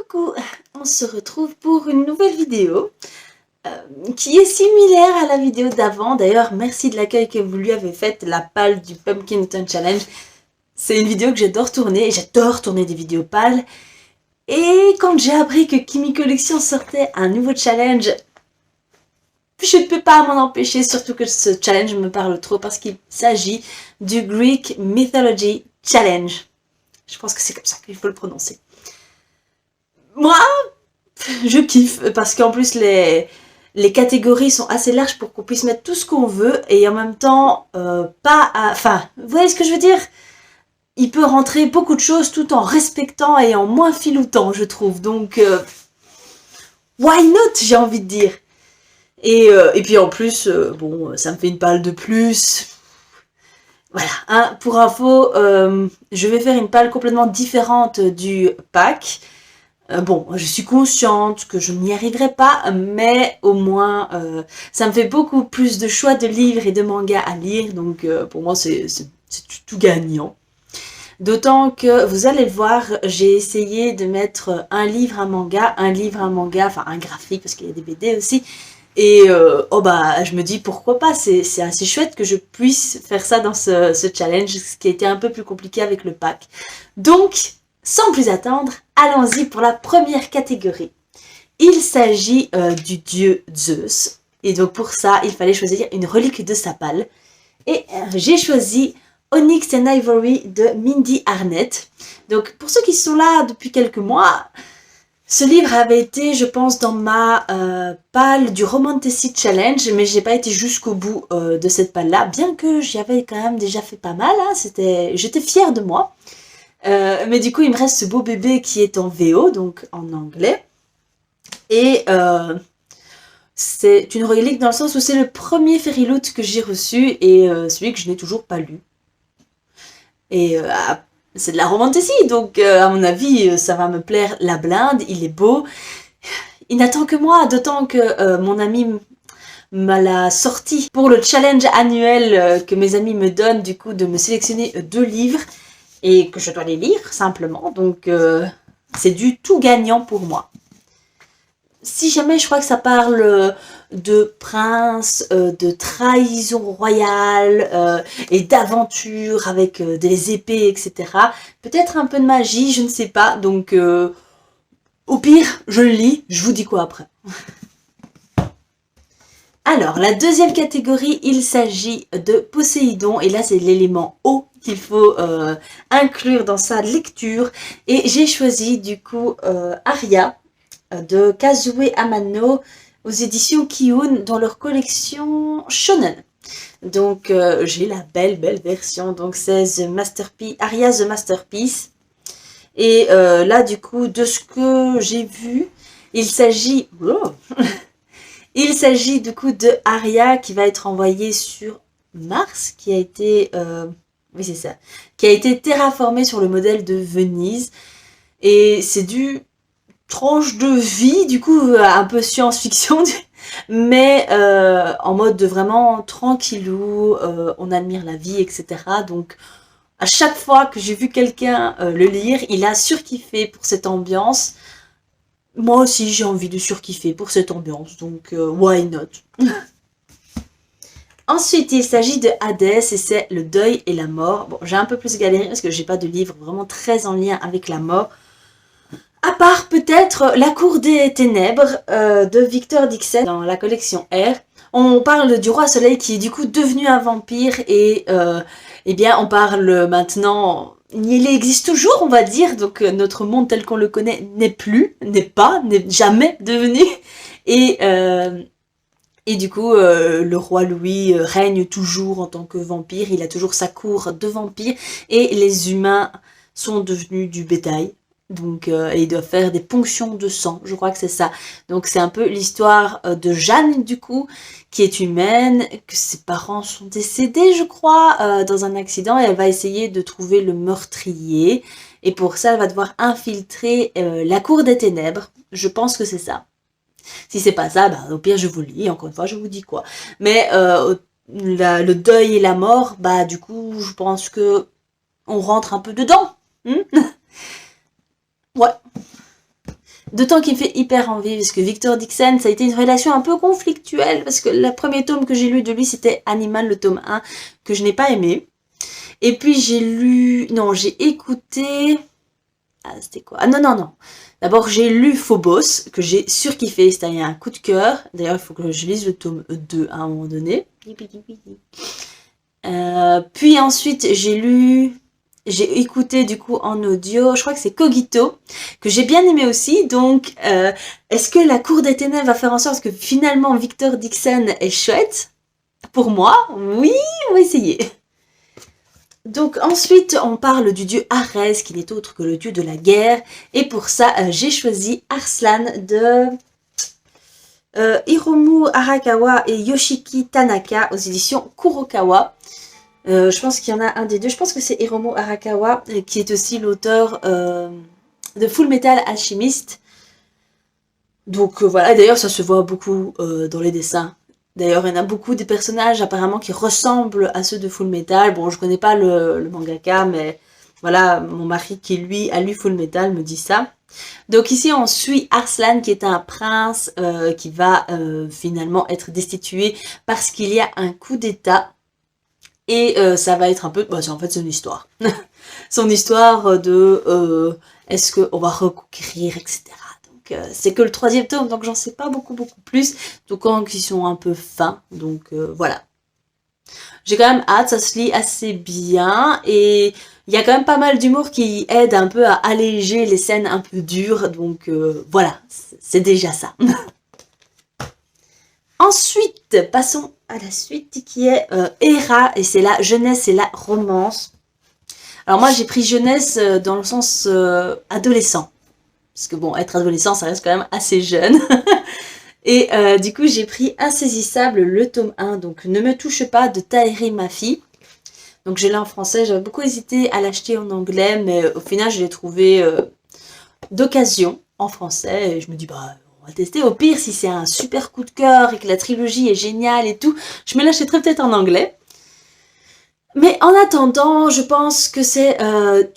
Coucou, on se retrouve pour une nouvelle vidéo qui est similaire à la vidéo d'avant. D'ailleurs, merci de l'accueil que vous lui avez fait, la pâle du Pumpkin Autumn Challenge. C'est une vidéo que j'adore tourner, et j'adore tourner des vidéos pâles. Et quand j'ai appris que Kimi Collection sortait un nouveau challenge, je ne peux pas m'en empêcher, surtout que ce challenge me parle trop parce qu'il s'agit du Greek Mythology Challenge. Je pense que c'est comme ça qu'il faut le prononcer. Moi, je kiffe parce qu'en plus les catégories sont assez larges pour qu'on puisse mettre tout ce qu'on veut et en même temps enfin, vous voyez ce que je veux dire? Il peut rentrer beaucoup de choses tout en respectant et en moins filoutant, je trouve. Donc, why not, j'ai envie de dire. Et puis en plus, bon, ça me fait une palle de plus. Voilà, hein, pour info, je vais faire une palle complètement différente du pack. Bon, je suis consciente que je n'y arriverai pas, mais au moins, ça me fait beaucoup plus de choix de livres et de mangas à lire, donc pour moi, c'est tout gagnant. D'autant que, vous allez le voir, j'ai essayé de mettre un livre, un manga, enfin un graphique, parce qu'il y a des BD aussi, et oh bah, je me dis pourquoi pas, c'est assez chouette que je puisse faire ça dans ce challenge, ce qui a été un peu plus compliqué avec le pack. Donc, sans plus attendre, allons-y pour la première catégorie. Il s'agit du dieu Zeus. Et donc pour ça, il fallait choisir une relique de sa palle. Et j'ai choisi Onyx and Ivory de Mindy Arnett. Donc pour ceux qui sont là depuis quelques mois, ce livre avait été, je pense, dans ma palle du Romantasy Challenge, mais j'ai pas été jusqu'au bout de cette palle-là, bien que j'y avais quand même déjà fait pas mal. Hein, j'étais fière de moi. Mais du coup, il me reste ce beau bébé qui est en VO, donc en anglais. Et c'est une relique dans le sens où c'est le premier Fairy Loot que j'ai reçu et celui que je n'ai toujours pas lu. Et c'est de la romantasy, donc à mon avis, ça va me plaire la blinde, il est beau. Il n'attend que moi, d'autant que mon ami m'a la sortie pour le challenge annuel que mes amis me donnent, du coup, de me sélectionner 2 livres. Et que je dois les lire, simplement. Donc, c'est du tout gagnant pour moi. Si jamais je crois que ça parle de prince, de trahison royale et d'aventure avec des épées, etc. Peut-être un peu de magie, je ne sais pas. Donc, au pire, je le lis. Je vous dis quoi après. Alors, la deuxième catégorie, il s'agit de Poséidon. Et là, c'est l'élément eau qu'il faut inclure dans sa lecture. Et j'ai choisi, du coup, Aria de Kazue Amano aux éditions Kiun dans leur collection Shonen. Donc, j'ai la belle version. Donc, c'est Aria The Masterpiece. Et là, du coup, de ce que j'ai vu, il s'agit... Oh il s'agit du coup de Aria qui va être envoyée sur Mars, qui a été, oui c'est ça, qui a été terraformée sur le modèle de Venise. Et c'est du tranche de vie, du coup un peu science-fiction, mais en mode de vraiment tranquillou, on admire la vie, etc. Donc à chaque fois que j'ai vu quelqu'un le lire, il a surkiffé pour cette ambiance. Moi aussi, j'ai envie de surkiffer pour cette ambiance, donc why not? Ensuite, il s'agit de Hades et c'est le deuil et la mort. Bon, j'ai un peu plus galéré parce que j'ai pas de livre vraiment très en lien avec la mort. À part peut-être La Cour des Ténèbres de Victor Dixon dans la collection R. On parle du roi soleil qui est du coup devenu un vampire et eh bien on parle maintenant... Il existe toujours, on va dire, donc notre monde tel qu'on le connaît n'est jamais devenu. Et du coup, le roi Louis règne toujours en tant que vampire, il a toujours sa cour de vampires, et les humains sont devenus du bétail. Donc, ils doivent faire des ponctions de sang, je crois que c'est ça. Donc, c'est un peu l'histoire de Jeanne, du coup, qui est humaine, que ses parents sont décédés, je crois, dans un accident, et elle va essayer de trouver le meurtrier. Et pour ça, elle va devoir infiltrer la cour des ténèbres. Je pense que c'est ça. Si c'est pas ça, bah, au pire, je vous le lis. Encore une fois, je vous dis quoi. Mais le deuil et la mort, bah, du coup, je pense que on rentre un peu dedans. Ouais. D'autant qu'il me fait hyper envie, parce que Victor Dixon, ça a été une relation un peu conflictuelle, parce que le premier tome que j'ai lu de lui, c'était Animal, le tome 1, que je n'ai pas aimé. Et puis j'ai lu... Non, j'ai écouté... Ah, c'était quoi? Ah non, non, non. D'abord, j'ai lu Phobos, que j'ai surkiffé, c'était un coup de cœur. D'ailleurs, il faut que je lise le tome 2 à un moment donné. Puis ensuite, j'ai écouté du coup en audio, je crois que c'est Cogito, que j'ai bien aimé aussi. Donc, est-ce que la Cour des Ténèbres va faire en sorte que finalement Victor Dixon est chouette? Pour moi, oui, on va essayer. Donc ensuite, on parle du dieu Arès, qui n'est autre que le dieu de la guerre. Et pour ça, j'ai choisi Arslan de Hiromu Arakawa et Yoshiki Tanaka aux éditions Kurokawa. Je pense qu'il y en a un des deux. Je pense que c'est Hiromu Arakawa, qui est aussi l'auteur de Full Metal Alchemist. Donc voilà, d'ailleurs ça se voit beaucoup dans les dessins. D'ailleurs, il y en a beaucoup des personnages apparemment qui ressemblent à ceux de Full Metal. Bon, je connais pas le mangaka, mais voilà, mon mari qui lui a lu Full Metal me dit ça. Donc ici, on suit Arslan qui est un prince qui va finalement être destitué parce qu'il y a un coup d'état. Et ça va être un peu... Bah, en fait, c'est une histoire. Son histoire de... est-ce qu'on va reconquérir, etc. C'est que le 3e tome, donc j'en sais pas beaucoup plus. Donc ils sont un peu fins, donc voilà. J'ai quand même hâte, ça se lit assez bien, et il y a quand même pas mal d'humour qui aide un peu à alléger les scènes un peu dures, donc voilà, c'est déjà ça. Ensuite, passons à la suite qui est Hera, et c'est la jeunesse et la romance. Alors moi j'ai pris jeunesse dans le sens adolescent. Parce que bon, être adolescent, ça reste quand même assez jeune. Et du coup, j'ai pris Insaisissable, le tome 1. Donc, Ne me touche pas de Tahereh Mafi. Donc, je l'ai en français. J'avais beaucoup hésité à l'acheter en anglais. Mais au final, je l'ai trouvé d'occasion en français. Et je me dis, bah, on va tester. Au pire, si c'est un super coup de cœur et que la trilogie est géniale et tout, je me l'achèterai peut-être en anglais. Mais en attendant, je pense que c'est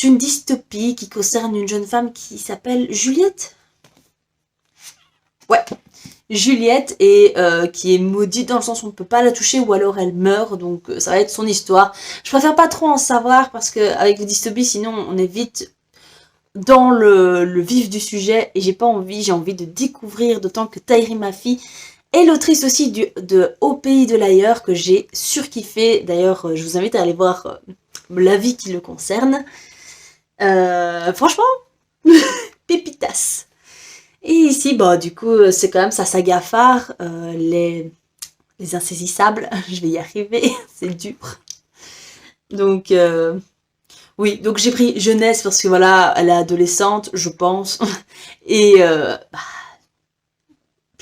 une dystopie qui concerne une jeune femme qui s'appelle Juliette. Ouais, Juliette, et qui est maudite dans le sens où on ne peut pas la toucher ou alors elle meurt, donc ça va être son histoire. Je préfère pas trop en savoir parce qu'avec les dystopies, sinon on est vite dans le vif du sujet et j'ai pas envie, j'ai envie de découvrir, d'autant que Tahereh Mafi est l'autrice aussi de Au pays de l'ailleurs que j'ai surkiffé. D'ailleurs, je vous invite à aller voir l'avis qui le concerne. Franchement, pépitas. Et ici, bah, du coup, c'est quand même sa saga phare, les insaisissables. Je vais y arriver, c'est dur. Donc, oui, donc j'ai pris jeunesse parce que voilà, elle est adolescente, je pense. Et bah,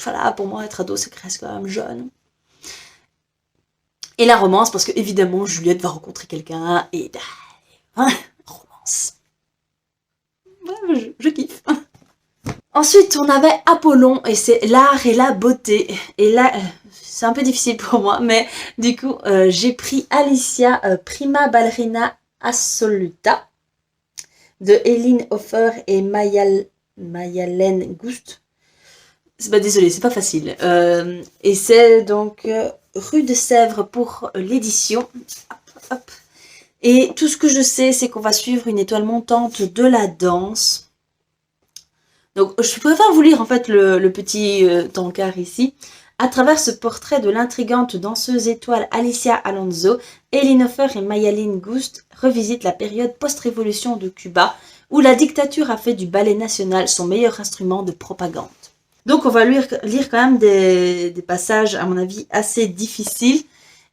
voilà, pour moi, être ado, c'est reste quand même jeune. Et la romance, parce que évidemment, Juliette va rencontrer quelqu'un et bah, hein, romance. Ouais, je kiffe. Ensuite, on avait Apollon, et c'est l'art et la beauté. Et là, c'est un peu difficile pour moi, mais du coup, j'ai pris Alicia Prima Ballerina Assoluta de Eileen Hofer et Mayalen Gust. Bah, désolée, c'est pas facile. Et c'est donc Rue de Sèvres pour l'édition. Hop, hop. Et tout ce que je sais, c'est qu'on va suivre une étoile montante de la danse. Donc, je préfère vous lire en fait le petit encart ici. À travers ce portrait de l'intrigante danseuse étoile Alicia Alonso, Eileen Hofer et Mayalen Gust revisitent la période post-révolution de Cuba, où la dictature a fait du ballet national son meilleur instrument de propagande. Donc, on va lire quand même des passages, à mon avis, assez difficiles,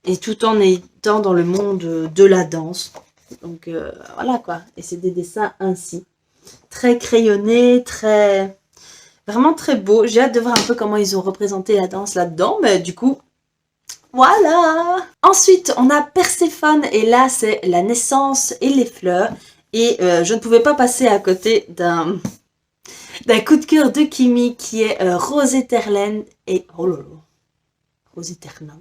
et tout en étant dans le monde de la danse. Donc, voilà quoi. Et c'est des dessins ainsi. Très crayonné, vraiment très beau. J'ai hâte de voir un peu comment ils ont représenté la danse là-dedans, mais du coup, voilà. Ensuite, on a Perséphone, et là, c'est la naissance et les fleurs. Et je ne pouvais pas passer à côté d'un coup de cœur de Kimi qui est Rose Éternelle et... Oh là là, Rose Éternelle.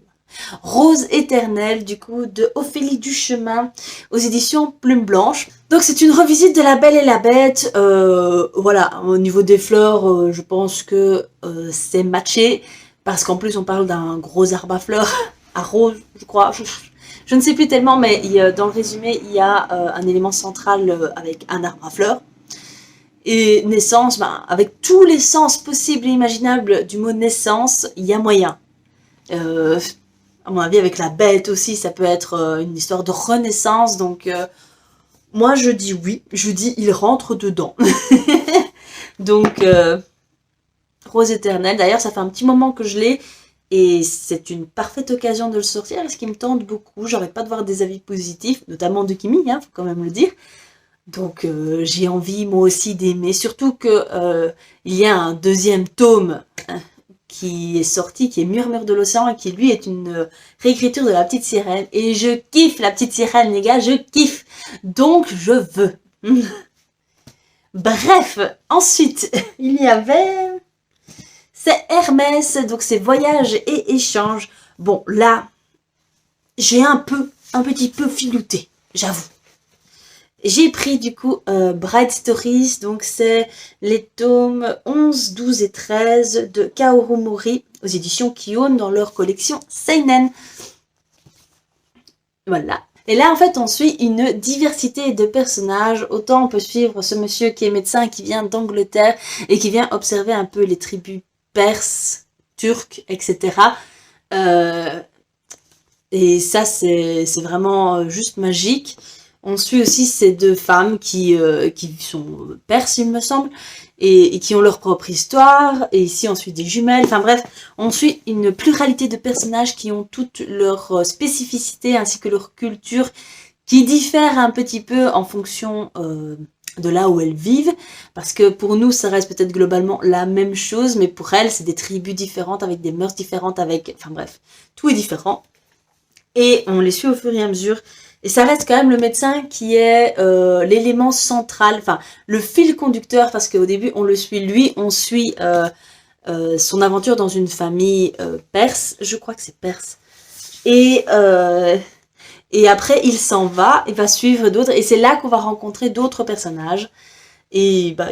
Rose éternelle, du coup, de Ophélie Duchemin, aux éditions Plume Blanche. Donc c'est une revisite de La Belle et la Bête. Voilà, au niveau des fleurs, je pense que c'est matché, parce qu'en plus on parle d'un gros arbre à fleurs, à rose, je crois. Je ne sais plus tellement, mais dans le résumé, il y a un élément central avec un arbre à fleurs. Et naissance, ben, avec tous les sens possibles et imaginables du mot naissance, il y a moyen. À mon avis, avec la bête aussi, ça peut être une histoire de renaissance. Donc, moi, je dis oui. Je dis, il rentre dedans. Donc, Rose éternelle. D'ailleurs, ça fait un petit moment que je l'ai. Et c'est une parfaite occasion de le sortir. Ce qui me tente beaucoup. J'arrête pas de voir des avis positifs, notamment de Kimi, faut quand même le dire. Donc j'ai envie moi aussi d'aimer, surtout que il y a un deuxième tome qui est sorti, qui est Murmure de l'océan, et qui lui est une réécriture de La Petite Sirène. Et je kiffe La Petite Sirène, les gars, je kiffe. Donc je veux. Bref, ensuite, il y avait... C'est Hermès, donc c'est voyage et échange. Bon, là, j'ai un petit peu filouté, j'avoue. J'ai pris du coup Bright Stories, donc c'est les tomes 11, 12 et 13 de Kaoru Mori aux éditions Kion dans leur collection Seinen. Voilà. Et là en fait on suit une diversité de personnages. Autant on peut suivre ce monsieur qui est médecin, qui vient d'Angleterre et qui vient observer un peu les tribus perses, turques, etc. Et ça c'est vraiment juste magique. On suit aussi ces deux femmes qui sont perses, il me semble, et qui ont leur propre histoire. Et ici, on suit des jumelles. Enfin bref, on suit une pluralité de personnages qui ont toutes leurs spécificités ainsi que leur culture qui diffèrent un petit peu en fonction de là où elles vivent. Parce que pour nous, ça reste peut-être globalement la même chose, mais pour elles, c'est des tribus différentes, avec des mœurs différentes, avec... Enfin bref, tout est différent. Et on les suit au fur et à mesure. Et ça reste quand même le médecin qui est l'élément central, enfin le fil conducteur, parce qu'au début on le suit lui, on suit son aventure dans une famille perse, je crois que c'est perse. Et après il s'en va, il va suivre d'autres, et c'est là qu'on va rencontrer d'autres personnages. Et bah,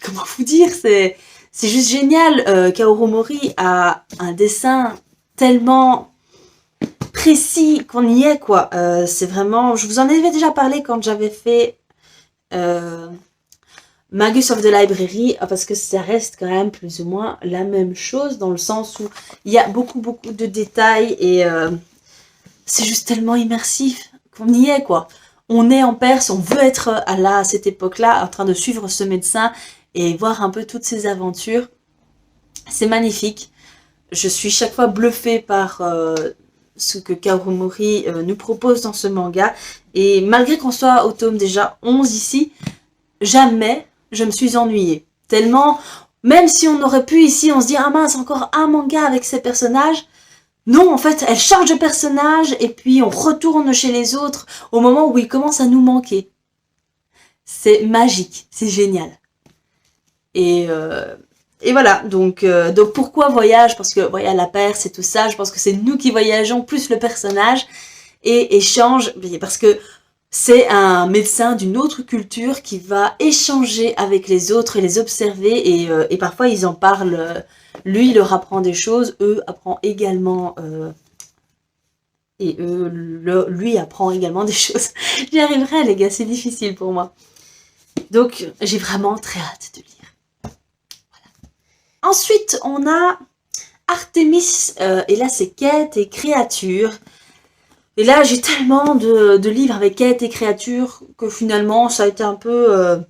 comment vous dire, c'est juste génial. Kaoru Mori a un dessin tellement... précis qu'on y est, quoi. C'est vraiment... Je vous en avais déjà parlé quand j'avais fait Magus of the Library, parce que ça reste quand même plus ou moins la même chose, dans le sens où il y a beaucoup de détails, et c'est juste tellement immersif qu'on y est, quoi. On est en Perse, on veut être à cette époque-là, en train de suivre ce médecin, et voir un peu toutes ses aventures. C'est magnifique. Je suis chaque fois bluffée par... ce que Kaoru Mori nous propose dans ce manga. Et malgré qu'on soit au tome déjà 11 ici, jamais je me suis ennuyée. Tellement, même si on aurait pu ici, on se dit, ah mince, encore un manga avec ces personnages. Non, en fait, elle change de personnage et puis on retourne chez les autres au moment où ils commencent à nous manquer. C'est magique, c'est génial. Et voilà, donc pourquoi voyage? Parce que voilà, la Perse et tout ça, je pense que c'est nous qui voyageons, plus le personnage, et échange, parce que c'est un médecin d'une autre culture qui va échanger avec les autres et les observer, et parfois ils en parlent, lui il leur apprend des choses, eux apprend également, et lui apprend également des choses. J'y arriverai les gars, c'est difficile pour moi. Donc j'ai vraiment très hâte de lire. Ensuite, on a Artemis, et là c'est quêtes et créatures. Et là j'ai tellement de livres avec quêtes et créatures que finalement ça a été un peu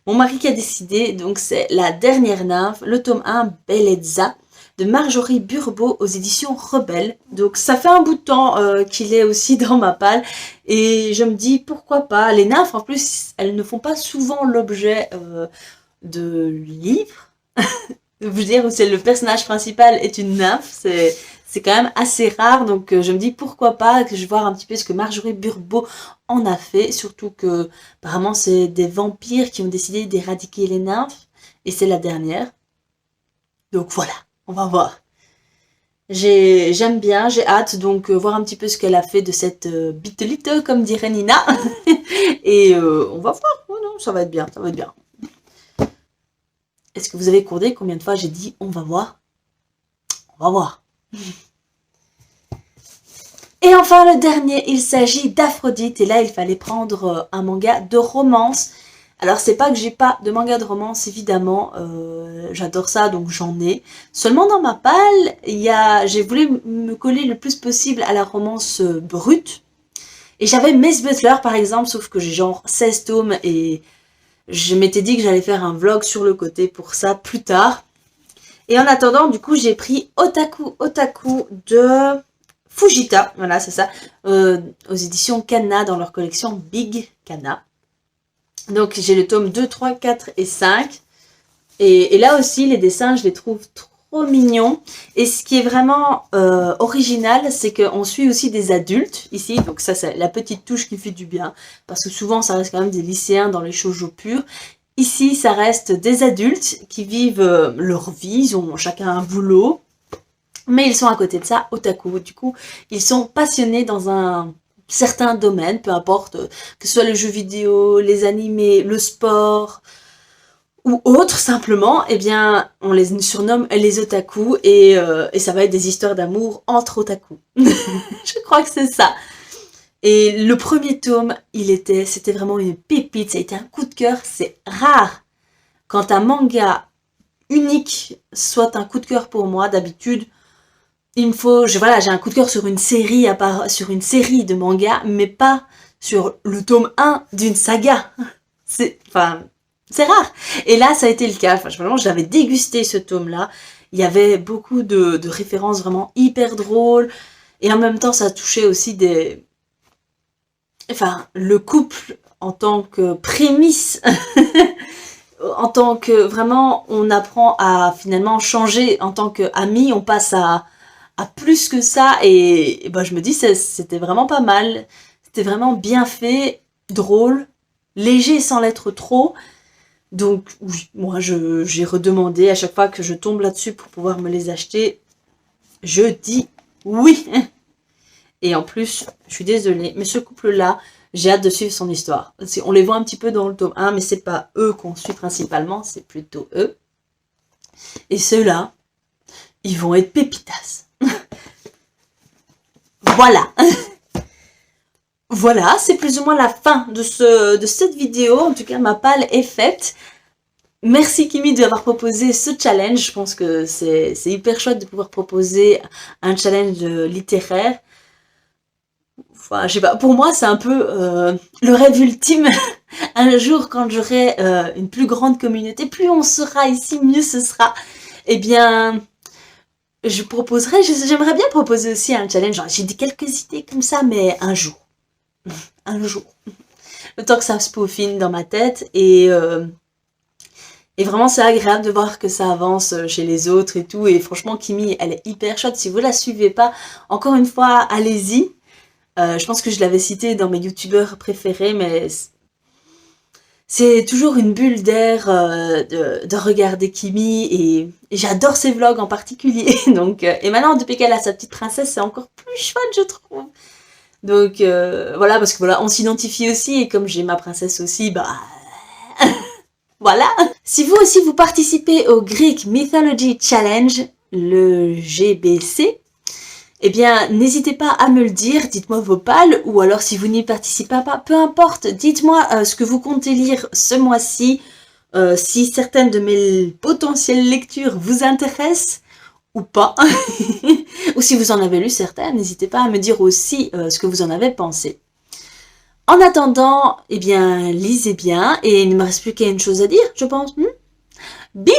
mon mari qui a décidé. Donc c'est La Dernière Nymphe, le tome 1, Bellezza, de Marjorie Burbeau aux éditions Rebelle. Donc ça fait un bout de temps qu'il est aussi dans ma palle. Et je me dis pourquoi pas. Les nymphes en plus, elles ne font pas souvent l'objet de livres. Je veux dire, où c'est le personnage principal est une nymphe, c'est quand même assez rare, donc je me dis pourquoi pas, que je vais voir un petit peu ce que Marjorie Burbeau en a fait, surtout que apparemment c'est des vampires qui ont décidé d'éradiquer les nymphes, et c'est la dernière. Donc voilà, on va voir. J'aime bien, j'ai hâte donc voir un petit peu ce qu'elle a fait de cette bitelite, comme dirait Nina. Et on va voir, oh non, ça va être bien, ça va être bien. Est-ce que vous avez compté combien de fois j'ai dit on va voir? On va voir. Et enfin le dernier, il s'agit d'Aphrodite. Et là il fallait prendre un manga de romance. Alors c'est pas que j'ai pas de manga de romance, évidemment, j'adore ça, donc j'en ai. Seulement dans ma palle, j'ai voulu me coller le plus possible à la romance brute. Et j'avais Miss Butler par exemple, sauf que j'ai genre 16 tomes et je m'étais dit que j'allais faire un vlog sur le côté pour ça plus tard. Et en attendant, du coup, j'ai pris Otaku Otaku de Fujita, voilà c'est ça, aux éditions Kana dans leur collection Big Kana. Donc j'ai le tome 2, 3, 4 et 5. Et là aussi, les dessins, je les trouve trop mignons. Et ce qui est vraiment original, c'est qu'on suit aussi des adultes ici. Donc ça, c'est la petite touche qui fait du bien. Parce que souvent, ça reste quand même des lycéens dans les shoujo purs. Ici, ça reste des adultes qui vivent leur vie. Ils ont chacun un boulot. Mais ils sont à côté de ça, otaku. Du coup, ils sont passionnés dans un certains domaines, peu importe, que ce soit les jeux vidéo, les animés, le sport ou autre simplement, eh bien, on les surnomme les otaku et ça va être des histoires d'amour entre otaku. Je crois que c'est ça. Et le premier tome, c'était vraiment une pépite, ça a été un coup de cœur, c'est rare quand un manga unique soit un coup de cœur pour moi. D'habitude, voilà, j'ai un coup de cœur sur une série sur une série de mangas, mais pas sur le tome 1 d'une saga. C'est rare. Et là, ça a été le cas. Enfin, vraiment, j'avais dégusté ce tome-là. Il y avait beaucoup de références vraiment hyper drôles. Et en même temps, ça touchait aussi le couple en tant que prémisse. En tant que, vraiment, on apprend à finalement changer. En tant qu'amis, on passe à plus que ça. Et ben, je me dis, c'était vraiment pas mal. C'était vraiment bien fait, drôle, léger sans l'être trop. Donc oui, moi j'ai redemandé à chaque fois que je tombe là-dessus pour pouvoir me les acheter. Je dis oui. Et en plus, je suis désolée, mais ce couple-là, j'ai hâte de suivre son histoire. On les voit un petit peu dans le tome 1, mais c'est pas eux qu'on suit principalement, c'est plutôt eux. Et ceux-là, ils vont être pépitas. Voilà. Voilà, c'est plus ou moins la fin de cette vidéo. En tout cas, ma palle est faite. Merci Kimi d'avoir proposé ce challenge. Je pense que c'est hyper chouette de pouvoir proposer un challenge littéraire. Enfin, je sais pas, pour moi c'est un peu le rêve ultime. Un jour, quand j'aurai une plus grande communauté, plus on sera ici, mieux ce sera. Eh bien, j'aimerais bien proposer aussi un challenge. J'ai dit quelques idées comme ça, mais un jour. Un jour. Le temps que ça se peaufine dans ma tête et vraiment c'est agréable de voir que ça avance chez les autres et tout. Et franchement, Kimi, elle est hyper chouette. Si vous la suivez pas, encore une fois, allez-y. Je pense que je l'avais cité dans mes youtubeurs préférés, mais c'est toujours une bulle d'air de regarder Kimi et j'adore ses vlogs en particulier. Donc, et maintenant, depuis qu'elle a sa petite princesse, c'est encore plus chouette, je trouve. Donc voilà, parce que voilà, on s'identifie aussi et comme j'ai ma princesse aussi, bah voilà. Si vous aussi vous participez au Greek Mythology Challenge, le GBC, eh bien n'hésitez pas à me le dire, dites-moi vos pales, ou alors si vous n'y participez pas, peu importe, dites-moi ce que vous comptez lire ce mois-ci, si certaines de mes potentielles lectures vous intéressent, ou pas, ou si vous en avez lu certaines, n'hésitez pas à me dire aussi ce que vous en avez pensé. En attendant, eh bien, lisez bien, et il ne me reste plus qu'une chose à dire, je pense. Bisous!